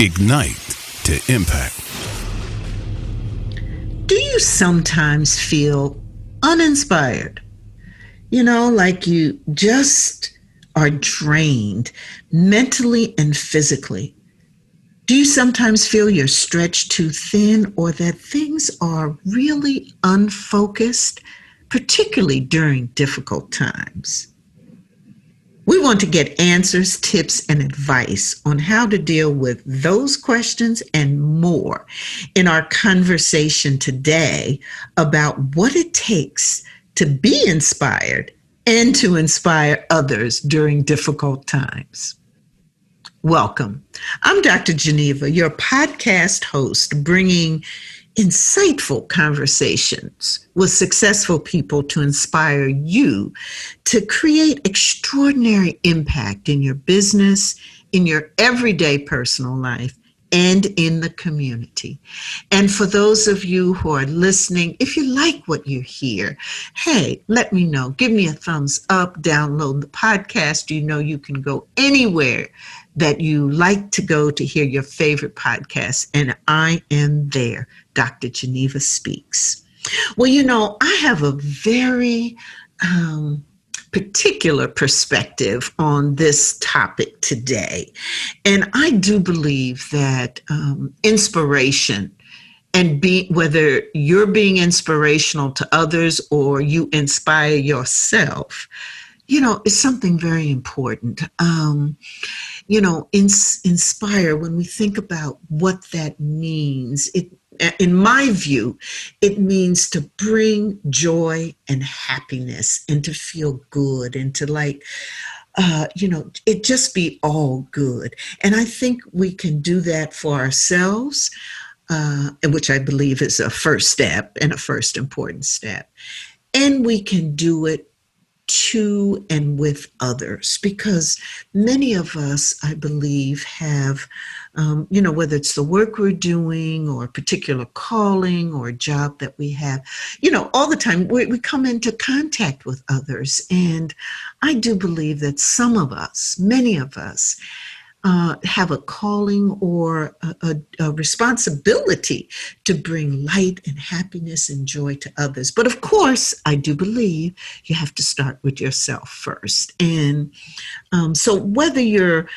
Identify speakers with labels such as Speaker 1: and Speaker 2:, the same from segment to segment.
Speaker 1: Ignite to impact.
Speaker 2: Do you sometimes feel uninspired? Like you just are drained mentally and physically. Do you sometimes feel you're stretched too thin or that things are really unfocused, particularly during difficult times? We want to get answers, tips, and advice on how to deal with those questions and more in our conversation today about what it takes to be inspired and to inspire others during difficult times. Welcome. I'm Dr. Geneva, your podcast host, bringing insightful conversations with successful people to inspire you to create extraordinary impact in your business, in your everyday personal life, and in the community. And for those of you who are listening, if you like what you hear, hey, let me know. Give me a thumbs up, download the podcast. You can go anywhere that you like to go to hear your favorite podcast, and I am there. Dr. Geneva Speaks. Well, I have a very particular perspective on this topic today. And I do believe that inspiration and whether you're being inspirational to others or you inspire yourself, is something very important. Inspire, when we think about what that means, in my view, it means to bring joy and happiness and to feel good and to it just be all good. And I think we can do that for ourselves, which I believe is a first step and a first important step. And we can do it to and with others, because many of us, I believe, have, whether it's the work we're doing or a particular calling or a job that we have, all the time we come into contact with others. And I do believe that some of us, many of us, have a calling or a responsibility to bring light and happiness and joy to others. But of course, I do believe you have to start with yourself first. And so whether you're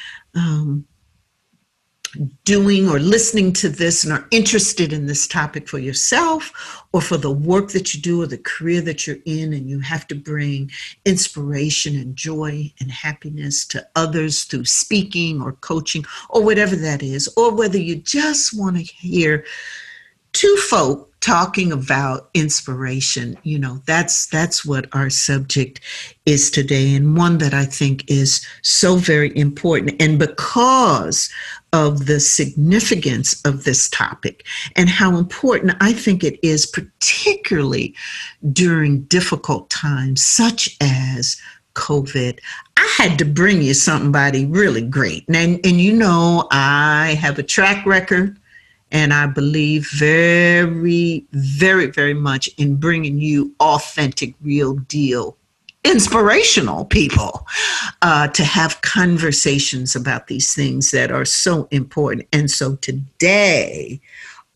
Speaker 2: doing or listening to this and are interested in this topic for yourself or for the work that you do or the career that you're in, and you have to bring inspiration and joy and happiness to others through speaking or coaching or whatever that is, or whether you just want to hear two folk talking about inspiration, that's what our subject is today, and one that I think is so very important. And because of the significance of this topic and how important I think it is, particularly during difficult times such as COVID, I had to bring you somebody really great. And I have a track record, and I believe very, very, very much in bringing you authentic, real deal, inspirational people to have conversations about these things that are so important. And so today,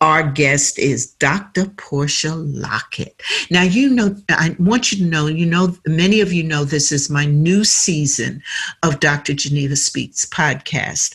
Speaker 2: our guest is Dr. Portia Lockett. Now, I want you to know, many of you know this is my new season of Dr. Geneva Speaks podcast.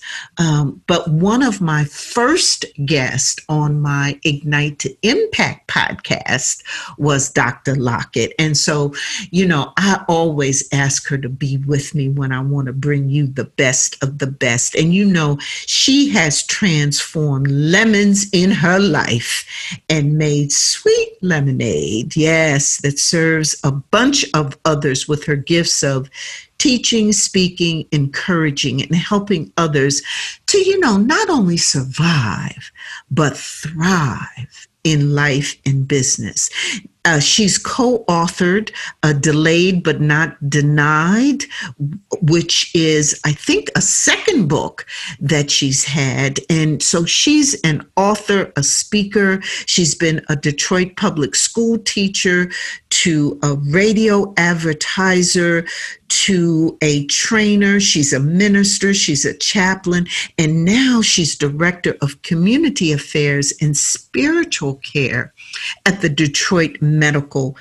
Speaker 2: But one of my first guests on my Ignite to Impact podcast was Dr. Lockett. And so, I always ask her to be with me when I want to bring you the best of the best. And she has transformed lemons in her life and made sweet lemonade, yes, that serves a bunch of others with her gifts of teaching, speaking, encouraging, and helping others to, not only survive, but thrive in life and business. She's co-authored Delayed But Not Denied, which is, I think, a second book that she's had. And so she's an author, a speaker. She's been a Detroit public school teacher, to a radio advertiser, to a trainer. She's a minister. She's a chaplain. And now she's director of community affairs and spiritual care at the Detroit Medical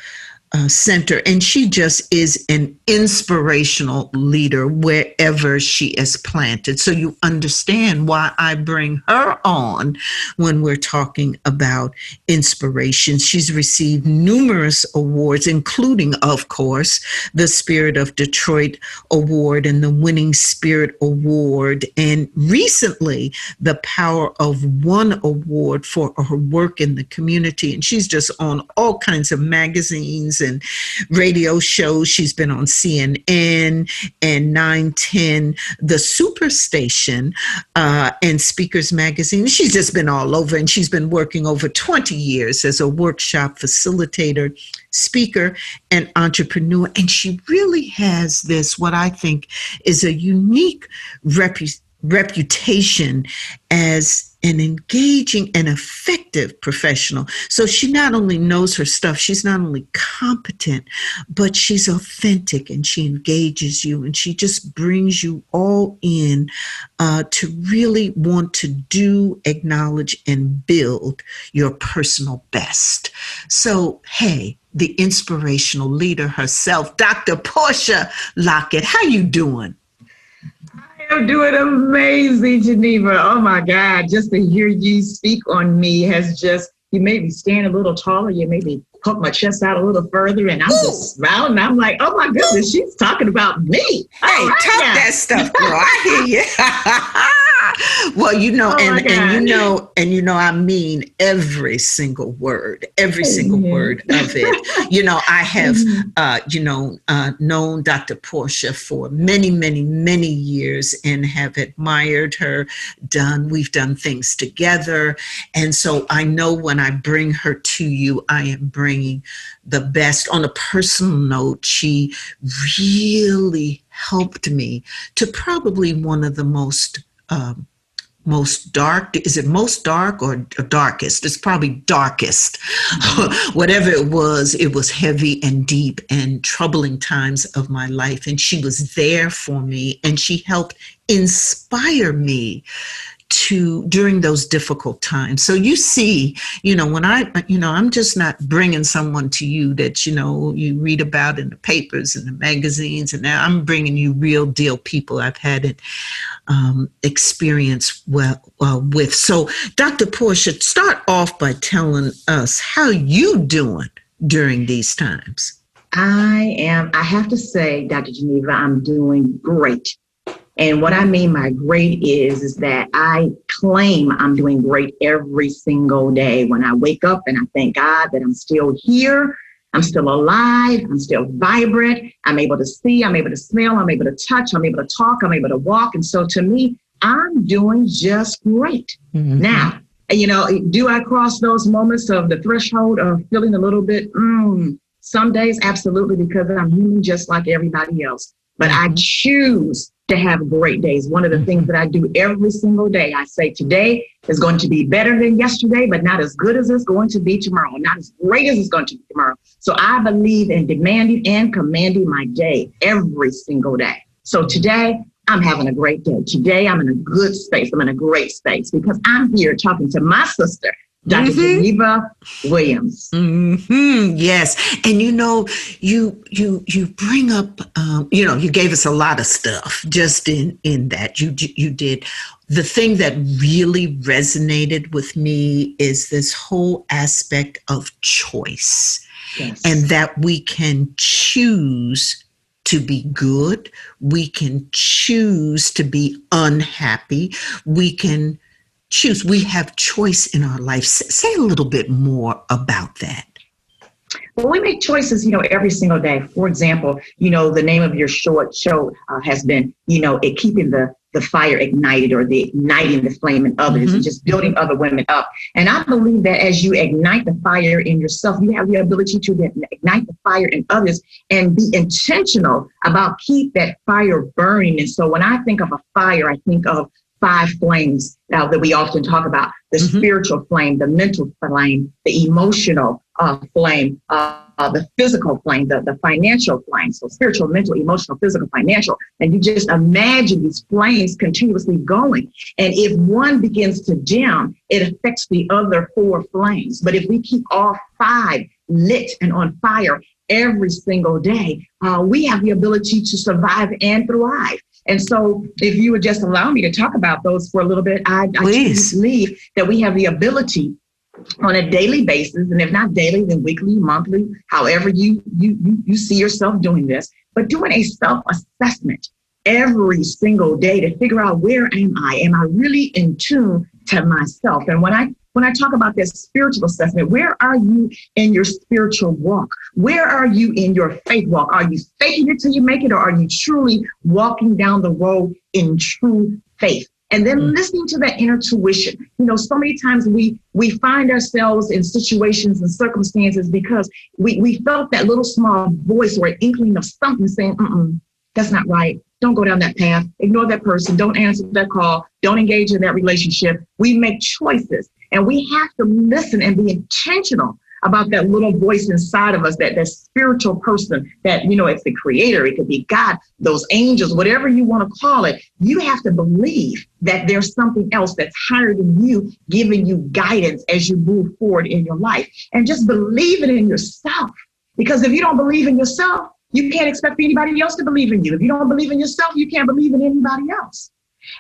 Speaker 2: Center. And she just is an inspirational leader wherever she is planted. So you understand why I bring her on when we're talking about inspiration. She's received numerous awards, including, of course, the Spirit of Detroit Award and the Winning Spirit Award. And recently, the Power of One Award for her work in the community. And she's just on all kinds of magazines and radio shows. She's been on CNN and 910, the Superstation, and Speakers Magazine. She's just been all over, and she's been working over 20 years as a workshop facilitator, speaker, and entrepreneur. And she really has this, what I think is a unique reputation as an engaging and effective professional. So she not only knows her stuff, she's not only competent, but she's authentic, and she engages you, and she just brings you all in to really want to do, acknowledge, and build your personal best. So, hey, the inspirational leader herself, Dr. Portia Lockett, how you doing?
Speaker 3: I'm doing amazing, Geneva. Oh my God, just to hear you speak on me has just, you made me stand a little taller. You made me put my chest out a little further, and I'm just smiling. And I'm like, oh my goodness, she's talking about me.
Speaker 2: Hey, talk that stuff, girl. I hear you. Well, I mean every single word of it. I have, known Dr. Portia for many, many, many years and have admired her. We've done things together. And so I know when I bring her to you, I am bringing the best. On a personal note, she really helped me to probably one of the most dark, is it most dark or darkest? It's probably darkest. Whatever it was heavy and deep and troubling times of my life. And she was there for me, and she helped inspire me during those difficult times. So you see, when I'm just not bringing someone to you that, you read about in the papers and the magazines, and now I'm bringing you real deal people I've had an experience with. So Dr. Portia, start off by telling us how you doing during these times.
Speaker 3: I have to say, Dr. Geneva, I'm doing great. And what I mean by great is that I claim I'm doing great every single day. When I wake up and I thank God that I'm still here, I'm still alive, I'm still vibrant, I'm able to see, I'm able to smell, I'm able to touch, I'm able to talk, I'm able to walk. And so to me, I'm doing just great. Mm-hmm. Now, do I cross those moments of the threshold of feeling a little bit, some days, absolutely, because I'm human just like everybody else. But I choose to have great days. One of the things that I do every single day, I say today is going to be better than yesterday, but not as good as it's going to be tomorrow, not as great as it's going to be tomorrow. So I believe in demanding and commanding my day every single day. So today, I'm having a great day. Today, I'm in a good space. I'm in a great space because I'm here talking to my sister, Dr. Geneva Williams.
Speaker 2: Mm-hmm. Yes. And you bring up, you gave us a lot of stuff just in that you did. The thing that really resonated with me is this whole aspect of choice. Yes. And that we can choose to be good. We can choose to be unhappy. We can choose. We have choice in our life. Say a little bit more about that.
Speaker 3: Well, we make choices, every single day. For example, the name of your short show has been, keeping the the fire ignited, or the igniting the flame in others, and just building other women up. And I believe that as you ignite the fire in yourself, you have the ability to ignite the fire in others and be intentional about keep that fire burning. And so when I think of a fire, I think of 5 flames that we often talk about: the spiritual flame, the mental flame, the emotional flame, the physical flame, the financial flame. So spiritual, mental, emotional, physical, financial. And you just imagine these flames continuously going. And if one begins to dim, it affects the other 4 flames. But if we keep all 5 lit and on fire every single day, we have the ability to survive and thrive. And so if you would just allow me to talk about those for a little bit, I believe that we have the ability on a daily basis, and if not daily, then weekly, monthly, however you see yourself doing this, but doing a self-assessment every single day to figure out, where am I? Am I really in tune to myself? And when I talk about this spiritual assessment, where are you in your spiritual walk? Where are you in your faith walk? Are you faking it till you make it, or are you truly walking down the road in true faith? And then listening to that inner tuition. You know, so many times we find ourselves in situations and circumstances because we felt that little small voice or an inkling of something saying, that's not right. Don't go down that path. Ignore that person. Don't answer that call. Don't engage in that relationship. We make choices, and we have to listen and be intentional about that little voice inside of us, that spiritual person that, you know, it's the creator, it could be God, those angels, whatever you want to call it. You have to believe that there's something else that's higher than you, giving you guidance as you move forward in your life. And just believe it in yourself. Because if you don't believe in yourself, you can't expect anybody else to believe in you. If you don't believe in yourself, you can't believe in anybody else.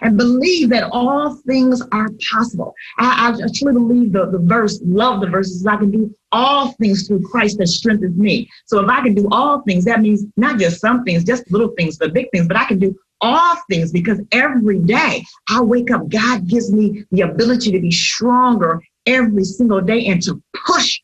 Speaker 3: And believe that all things are possible. I truly believe the verse, love the verses, I can do all things through Christ that strengthens me. So if I can do all things, that means not just some things, just little things, but big things, but I can do all things, because every day I wake up, God gives me the ability to be stronger every single day and to push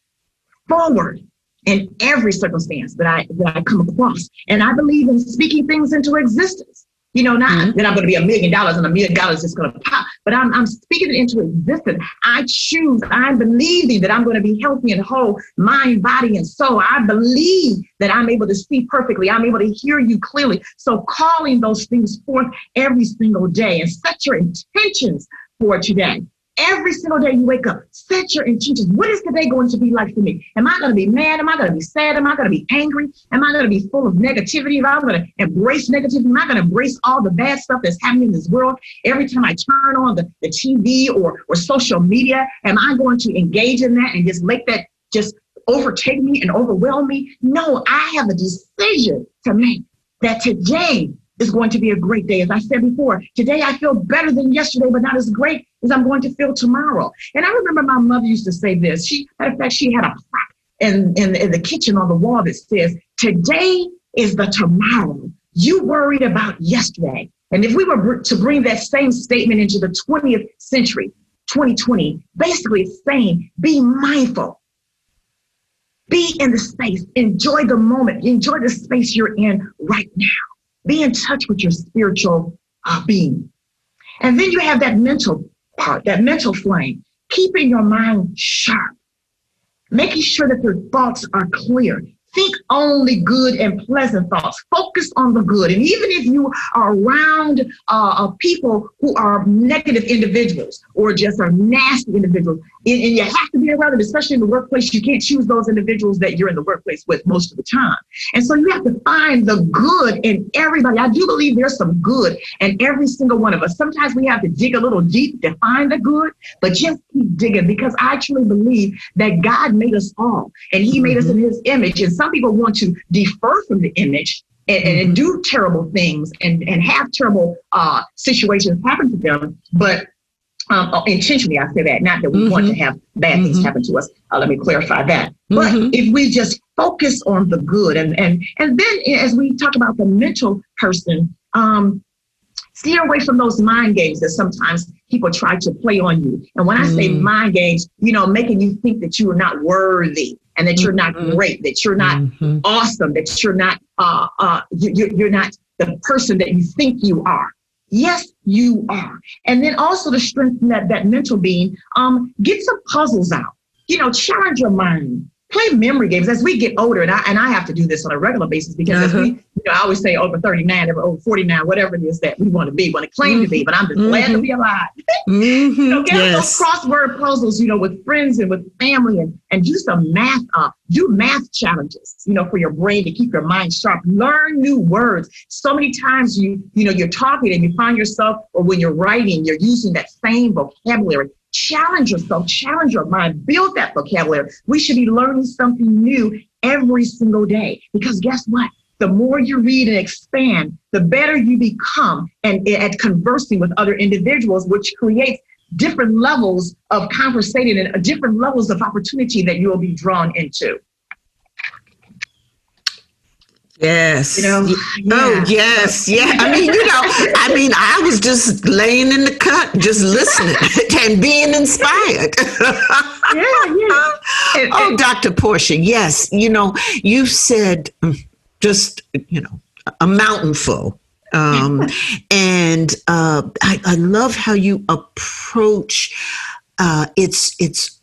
Speaker 3: forward in every circumstance that I come across. And I believe in speaking things into existence. You know, not that I'm going to be $1 million and $1 million is just going to pop, but I'm speaking it into existence. I'm believing that I'm going to be healthy and whole, mind, body, and soul. I believe that I'm able to see perfectly. I'm able to hear you clearly. So calling those things forth every single day, and set your intentions for today. Every single day you wake up, set your intentions. What is today going to be like for me? Am I going to be mad? Am I going to be sad? Am I going to be angry? Am I going to be full of negativity? Am I going to embrace negativity? Am I going to embrace all the bad stuff that's happening in this world? Every time I turn on the TV or social media, am I going to engage in that and just let that just overtake me and overwhelm me? No, I have a decision to make that today is going to be a great day. As I said before, today I feel better than yesterday, but not as great as I'm going to feel tomorrow. And I remember my mother used to say this. Matter of fact, she had a plaque in the kitchen on the wall that says, today is the tomorrow you worried about yesterday. And if we were to bring that same statement into the 20th century, 2020, basically it's saying, be mindful. Be in the space. Enjoy the moment. Enjoy the space you're in right now. Be in touch with your spiritual being. And then you have that mental part, that mental flame, keeping your mind sharp, making sure that your thoughts are clear. Think only good and pleasant thoughts. Focus on the good. And even if you are around people who are negative individuals or just are nasty individuals, and you have to be around them, especially in the workplace, you can't choose those individuals that you're in the workplace with most of the time. And so you have to find the good in everybody. I do believe there's some good in every single one of us. Sometimes we have to dig a little deep to find the good, but just keep digging, because I truly believe that God made us all and he made us in his image. And some people want to defer from the image and do terrible things and have terrible situations happen to them. But intentionally, I say that, not that we want to have bad things happen to us. Let me clarify that. But if we just focus on the good, and then as we talk about the mental person, steer away from those mind games that sometimes people try to play on you. And when I say mind games, making you think that you are not worthy and that you're not great, that you're not awesome, that you're not you're not the person that you think you are. Yes, you are. And then also to strengthen that mental being, get some puzzles out. Challenge your mind. Play memory games as we get older, and I have to do this on a regular basis because as we, I always say over 39, over 49, whatever it is that we want to claim to be, but I'm just glad to be alive. Get those crossword puzzles, with friends and with family, and do some math do math challenges, for your brain to keep your mind sharp. Learn new words. So many times you're talking and you find yourself, or when you're writing, you're using that same vocabulary. Challenge yourself, challenge your mind, build that vocabulary. We should be learning something new every single day, because guess what? The more you read and expand, the better you become and at conversing with other individuals, which creates different levels of conversating and different levels of opportunity that you will be drawn into.
Speaker 2: Yes.
Speaker 3: Yeah.
Speaker 2: Oh, yes. Yeah. I was just laying in the cut, just listening and being inspired. Oh, Dr. Portia. Yes. You said just, a mountful. And I love how you approach it's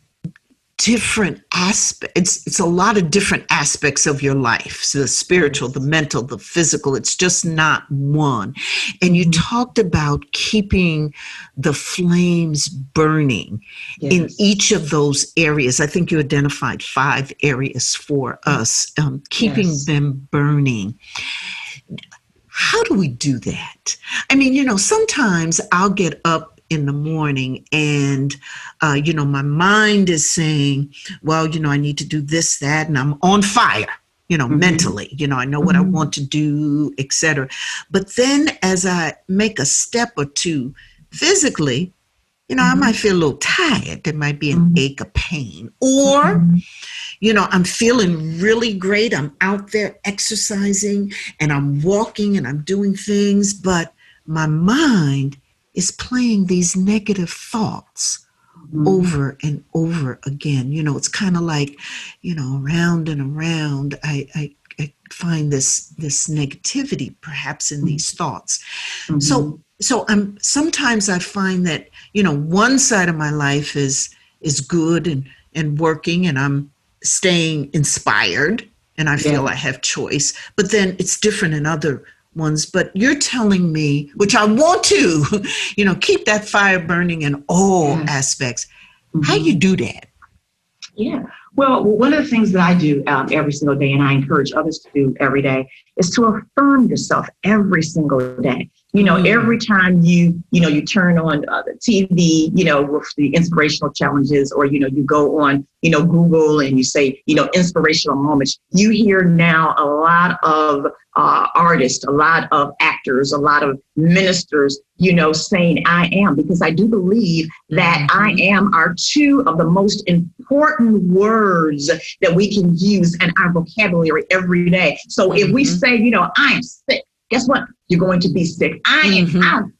Speaker 2: different aspects. It's a lot of different aspects of your life. So the spiritual, the mental, the physical, it's just not one. And you talked about keeping the flames burning in each of those areas. I think you identified 5 areas for us, keeping them burning. How do we do that? Sometimes I'll get up in the morning and, my mind is saying, well, I need to do this, that, and I'm on fire, mentally, I know what I want to do, etc. But then as I make a step or two physically, I might feel a little tired. There might be an ache, a pain, or, I'm feeling really great. I'm out there exercising and I'm walking and I'm doing things, but my mind is playing these negative thoughts over and over again. It's kind of like, around and around, I find this negativity perhaps in these thoughts. So sometimes I find that, one side of my life is good and working, and I'm staying inspired and I feel I have choice, but then it's different in other ones. But you're telling me, which I want to, keep that fire burning in all aspects. How do you do that?
Speaker 3: Yeah. Well, one of the things that I do every single day, and I encourage others to do every day, is to affirm yourself every single day. Every time you turn on the TV, with the inspirational challenges, or, you go on, Google and you say, inspirational moments, you hear now a lot of artists, a lot of actors, a lot of ministers, saying I am, because I do believe that I am are 2 of the most important words that we can use in our vocabulary every day. So if we say, I am sick, guess what? You're going to be sick. I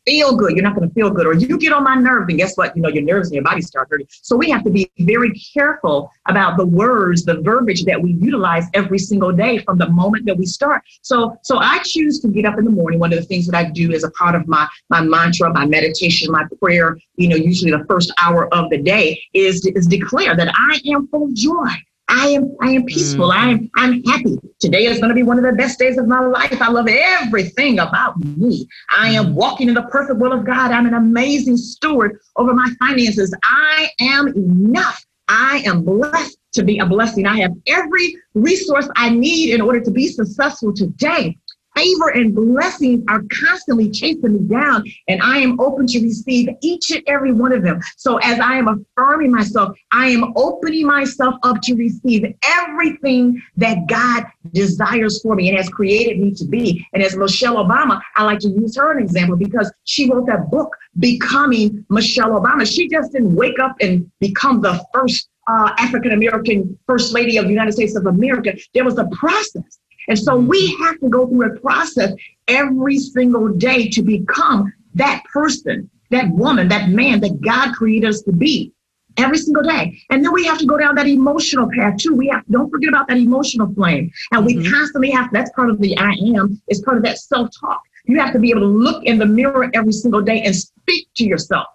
Speaker 3: feel good. You're not going to feel good. Or you get on my nerve, and guess what? Your nerves and your body start hurting. So we have to be very careful about the words, the verbiage that we utilize every single day from the moment that we start. So I choose to get up in the morning. One of the things that I do as a part of my mantra, my meditation, my prayer, usually the first hour of the day is declare that I am full of joy. I am peaceful. I'm happy. Today is going to be one of the best days of my life. I love everything about me. I am walking in the perfect will of God. I'm an amazing steward over my finances. I am enough. I am blessed to be a blessing. I have every resource I need in order to be successful today. Favor and blessings are constantly chasing me down, and I am open to receive each and every one of them. So as I am affirming myself, I am opening myself up to receive everything that God desires for me and has created me to be. And as Michelle Obama, I like to use her as an example because she wrote that book, Becoming Michelle Obama. She just didn't wake up and become the first African-American First Lady of the United States of America. There was a process. And so we have to go through a process every single day to become that person, that woman, that man that God created us to be every single day. And then we have to go down that emotional path too. Don't forget about that emotional flame. And we constantly have, that's part of the I am, is part of that self-talk. You have to be able to look in the mirror every single day and speak to yourself.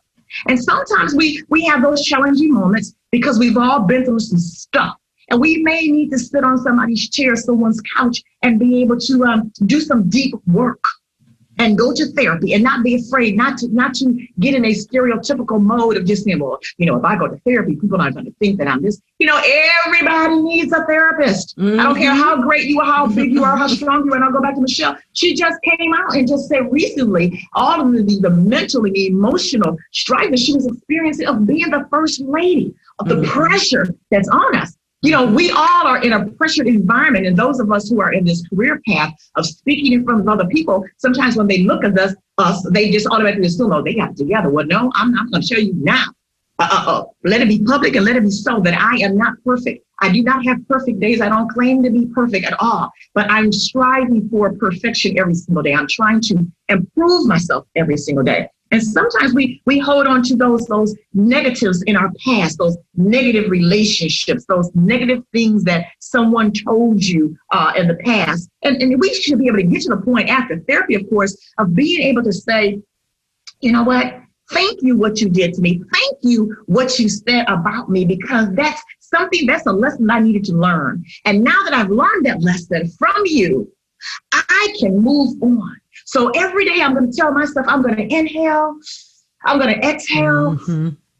Speaker 3: And sometimes we have those challenging moments because we've all been through some stuff. And we may need to sit on somebody's chair, someone's couch, and be able to do some deep work and go to therapy and not be afraid, not to get in a stereotypical mode of just saying, well, if I go to therapy, people are going to think that I'm this. Everybody needs a therapist. Mm-hmm. I don't care how great you are, how big you are, how strong you are. And I'll go back to Michelle. She just came out and just said recently, all of the mental and the emotional strife that she was experiencing of being the first lady, of the pressure that's on us. We all are in a pressured environment, and those of us who are in this career path of speaking in front of other people, sometimes when they look at us, they just automatically assume, oh, they got it together. Well, no, I'm not going to show you now. Let it be public and let it be so that I am not perfect. I do not have perfect days. I don't claim to be perfect at all, but I'm striving for perfection every single day. I'm trying to improve myself every single day. And sometimes we hold on to those negatives in our past, those negative relationships, those negative things that someone told you in the past. And we should be able to get to the point after therapy, of course, of being able to say, you know what? Thank you what you did to me. Thank you what you said about me, because that's a lesson I needed to learn. And now that I've learned that lesson from you, I can move on. So every day I'm going to tell myself, I'm going to inhale, I'm going to exhale,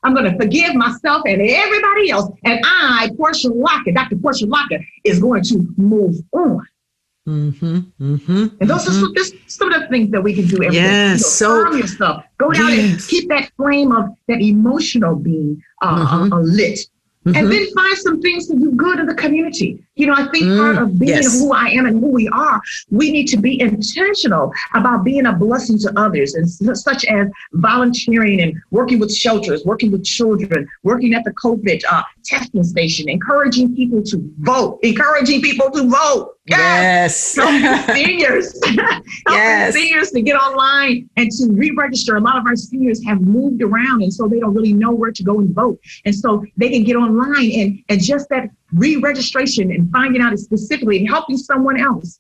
Speaker 3: I'm going to forgive myself and everybody else. And I, Portia Lockett, Dr. Portia Lockett, is going to move on. And those are some of the things that we can do every day. Affirm yourself. Go down and keep that flame of that emotional being lit. And then find some things to do good in the community. I think part of being who I am and who we are, we need to be intentional about being a blessing to others, and such as volunteering and working with shelters, working with children, working at the COVID testing station, encouraging people to vote. Yes. Helping seniors. Helping seniors to get online and to re-register. A lot of our seniors have moved around, and so they don't really know where to go and vote. And so they can get online and just that re-registration and finding out specifically and helping someone else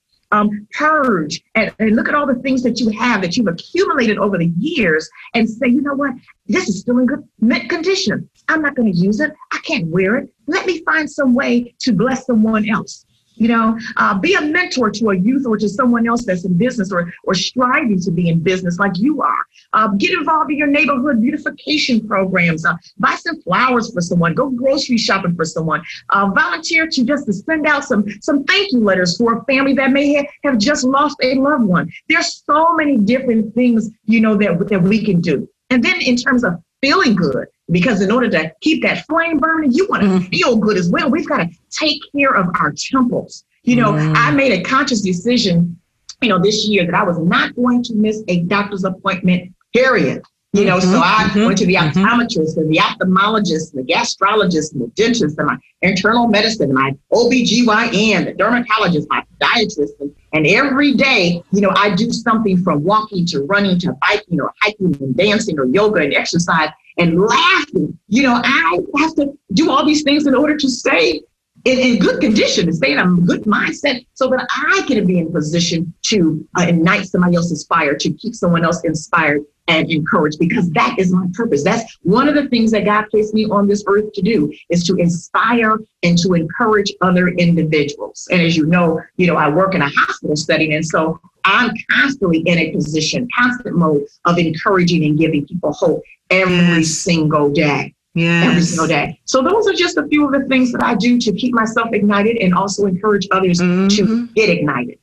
Speaker 3: purge and look at all the things that you've accumulated over the years and say, you know what, this is still in good condition. I'm not going to use it. I can't wear it. Let me find some way to bless someone else. Be a mentor to a youth or to someone else that's in business or striving to be in business like you are. Get involved in your neighborhood beautification programs. Buy some flowers for someone. Go grocery shopping for someone. Volunteer to send out some thank you letters for a family that may have just lost a loved one. There's so many different things, that we can do. And then in terms of feeling good, because in order to keep that flame burning, you want to feel good as well. We've got to take care of our temples. I made a conscious decision, this year that I was not going to miss a doctor's appointment, period. So I went to the optometrist and the ophthalmologist and the gastrologist and the dentist and my internal medicine, my OBGYN, the dermatologist, my podiatrist. And every day, I do something from walking to running to biking or hiking and dancing or yoga and exercise and laughing. I have to do all these things in order to stay in good condition, to stay in a good mindset so that I can be in position to ignite somebody else's fire, to keep someone else inspired and encouraged, because that is my purpose. That's one of the things that God placed me on this earth to do, is to inspire and to encourage other individuals. And as you know, I work in a hospital setting. And so I'm constantly in a position, constant mode of encouraging and giving people hope every single day. Every single day. So those are just a few of the things that I do to keep myself ignited and also encourage others to get ignited.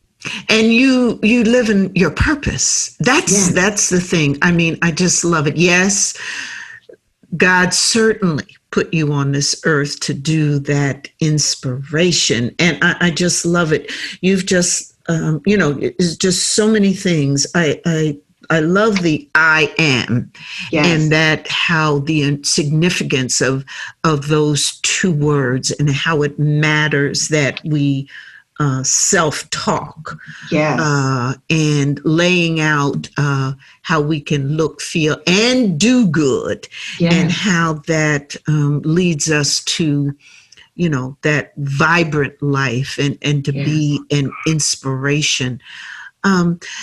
Speaker 2: And you live in your purpose. That's the thing. I mean, I just love it. Yes, God certainly put you on this earth to do that inspiration. And I just love it. You've just, it's just so many things. I love the I am, and that how the significance of those two words and how it matters that we self-talk, and laying out how we can look, feel, and do good, and how that leads us to, that vibrant life and to be an inspiration.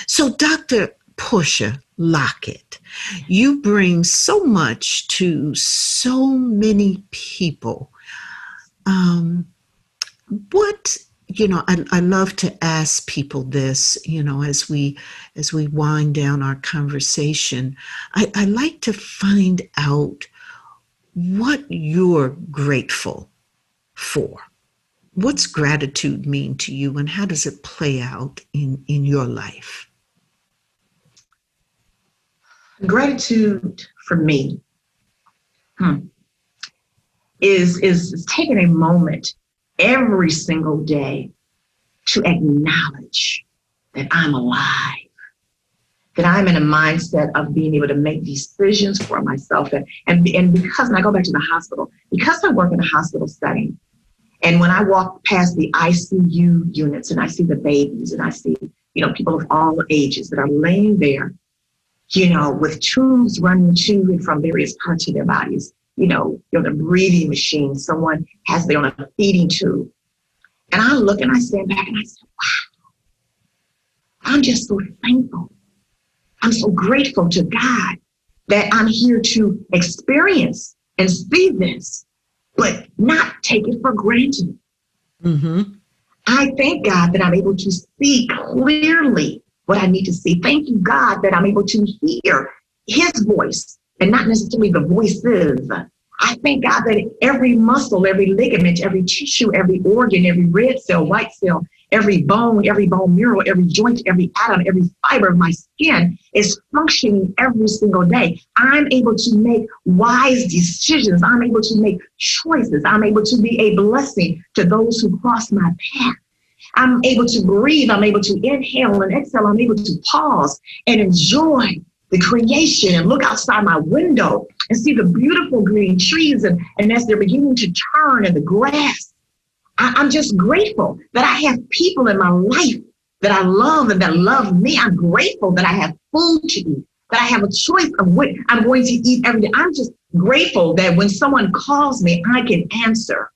Speaker 2: So, Doctor, Portia Lockett. You bring so much to so many people. What, I love to ask people this, as we wind down our conversation. I like to find out what you're grateful for. What's gratitude mean to you, and how does it play out in your life?
Speaker 3: Gratitude for me is taking a moment every single day to acknowledge that I'm alive, that I'm in a mindset of being able to make decisions for myself. And because, and I go back to the hospital, because I work in a hospital setting, and when I walk past the ICU units and I see the babies and I see, people of all ages that are laying there, with tubes running to and from various parts of their bodies, the breathing machine, someone has them on a feeding tube. And I look and I stand back and I say, wow, I'm just so thankful. I'm so grateful to God that I'm here to experience and see this, but not take it for granted.
Speaker 2: Mm-hmm.
Speaker 3: I thank God that I'm able to see clearly what I need to see. Thank you, God, that I'm able to hear his voice and not necessarily the voices. I thank God that every muscle, every ligament, every tissue, every organ, every red cell, white cell, every bone marrow, every joint, every atom, every fiber of my skin is functioning every single day. I'm able to make wise decisions. I'm able to make choices. I'm able to be a blessing to those who cross my path. I'm able to breathe. I'm able to inhale and exhale. I'm able to pause and enjoy the creation and look outside my window and see the beautiful green trees and as they're beginning to turn in the grass. I'm just grateful that I have people in my life that I love and that love me. I'm grateful that I have food to eat, that I have a choice of what I'm going to eat every day. I'm just grateful that when someone calls me, I can answer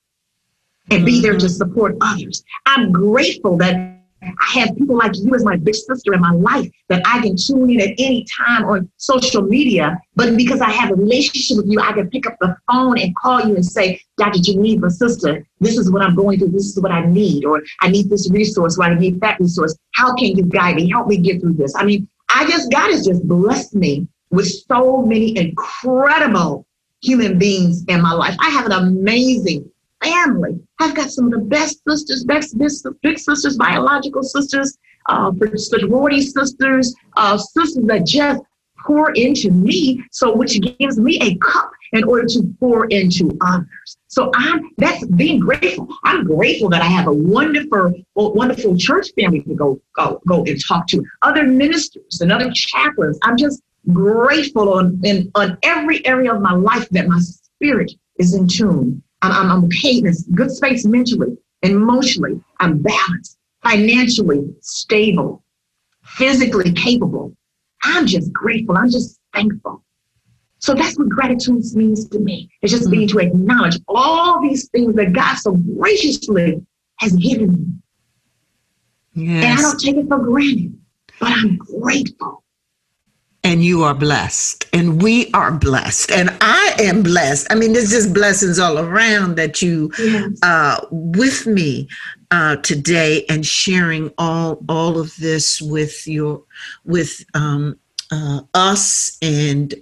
Speaker 3: and be there to support others. I'm grateful that I have people like you as my big sister in my life that I can tune in at any time on social media. But because I have a relationship with you, I can pick up the phone and call you and say, Dr. Geneva, sister, this is what I'm going through. This is what I need, or I need this resource, or I need that resource. How can you guide me? Help me get through this. I mean, God has just blessed me with so many incredible human beings in my life. I have an amazing family. I've got some of the best sisters, big sisters, biological sisters, sorority sisters, sisters that just pour into me, so which gives me a cup in order to pour into others. So that's being grateful. I'm grateful that I have a wonderful church family to go and talk to, other ministers and other chaplains. I'm just grateful on every area of my life that my spirit is in tune. I'm okay in this good space mentally, emotionally. I'm balanced, financially stable, physically capable. I'm just grateful. I'm just thankful. So that's what gratitude means to me. It's just being to acknowledge all these things that God so graciously has given me. Yes. And I don't take it for granted, but I'm grateful.
Speaker 2: And you are blessed, and we are blessed, and I am blessed. I mean, there's just blessings all around that you with me today, and sharing all of this with us and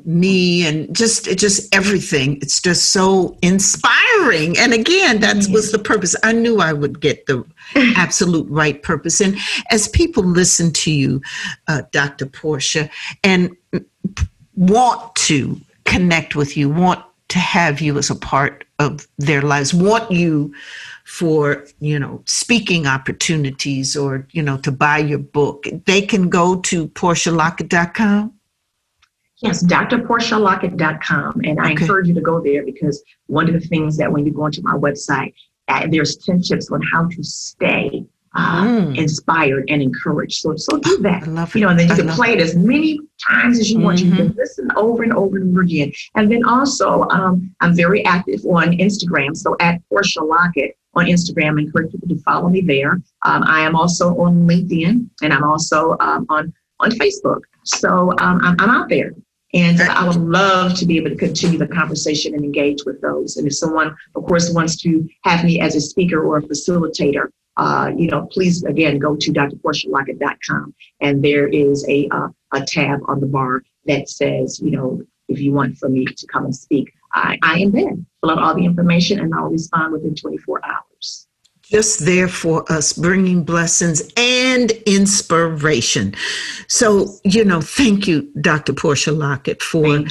Speaker 2: me, and just everything. It's just so inspiring. And again, that was the purpose. I knew I would get the absolute right purpose. And as people listen to you, Dr. Portia, and want to connect with you, want to have you as a part of their lives, want you for, speaking opportunities, or, to buy your book, they can go to PortiaLockett.com.
Speaker 3: Yes, drportialockett.com. And I encourage you to go there, because one of the things that when you go onto my website, there's 10 tips on how to stay inspired and encouraged. So do that. I love it. And then you can play it as many times as you want. You can listen over and over and over again. And then also, I'm very active on Instagram. So at Portia Lockett on Instagram, I encourage people to follow me there. I am also on LinkedIn, and I'm also on Facebook. So I'm out there. And I would love to be able to continue the conversation and engage with those. And if someone, of course, wants to have me as a speaker or a facilitator, please, again, go to drportialockett.com. And there is a tab on the bar that says, if you want for me to come and speak, I am there. Fill out all the information and I'll respond within 24 hours.
Speaker 2: Just there for us, bringing blessings and inspiration. So, thank you, Dr. Portia Lockett, for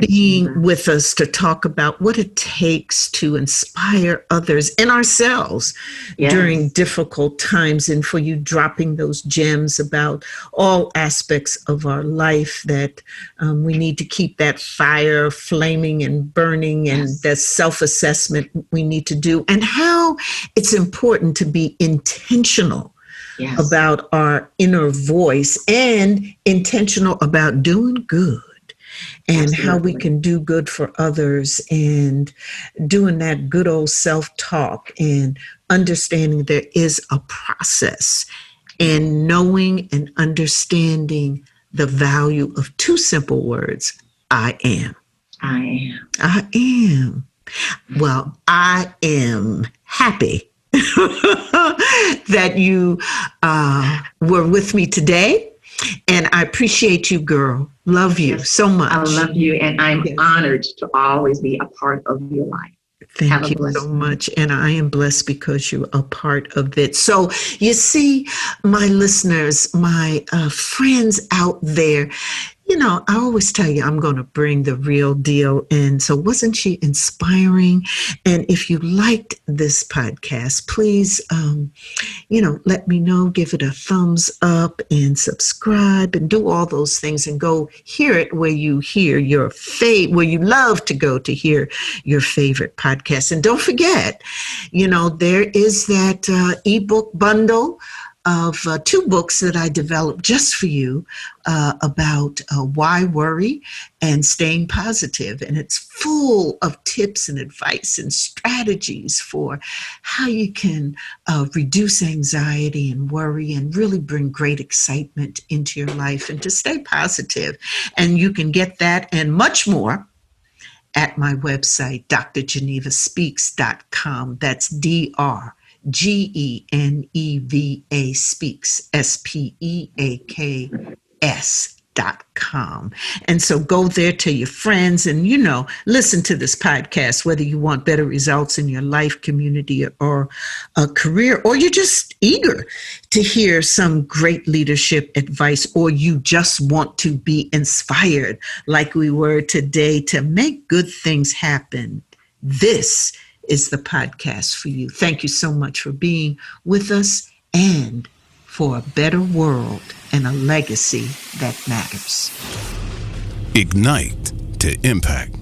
Speaker 2: being with us to talk about what it takes to inspire others and ourselves during difficult times, and for you dropping those gems about all aspects of our life, that we need to keep that fire flaming and burning, and the self-assessment we need to do, and how it's important to be intentional about our inner voice and intentional about doing good, and how we can do good for others, and doing that good old self-talk, and understanding there is a process, and knowing and understanding the value of two simple words: I am.
Speaker 3: I am.
Speaker 2: I am. Well, I am happy that you were with me today. And I appreciate you, girl. Love you so much.
Speaker 3: I love you. And I'm honored to always be a part of your life.
Speaker 2: Thank you so much. And I am blessed because you're a part of it. So you see, my listeners, my friends out there, I always tell you, I'm going to bring the real deal in. So wasn't she inspiring? And if you liked this podcast, please, let me know, give it a thumbs up and subscribe and do all those things, and go hear it where you hear where you love to go to hear your favorite podcast. And don't forget, there is that ebook bundle of 2 books that I developed just for you about why worry and staying positive. And it's full of tips and advice and strategies for how you can reduce anxiety and worry and really bring great excitement into your life and to stay positive. And you can get that and much more at my website, drgenevaspeaks.com. That's DRGENEVA Speaks, SPEAKS.com. And so go there to your friends and, listen to this podcast, whether you want better results in your life, community, or a career, or you're just eager to hear some great leadership advice, or you just want to be inspired like we were today to make good things happen. This is the podcast for you. Thank you so much for being with us, and for a better world and a legacy that matters.
Speaker 1: Ignite to impact.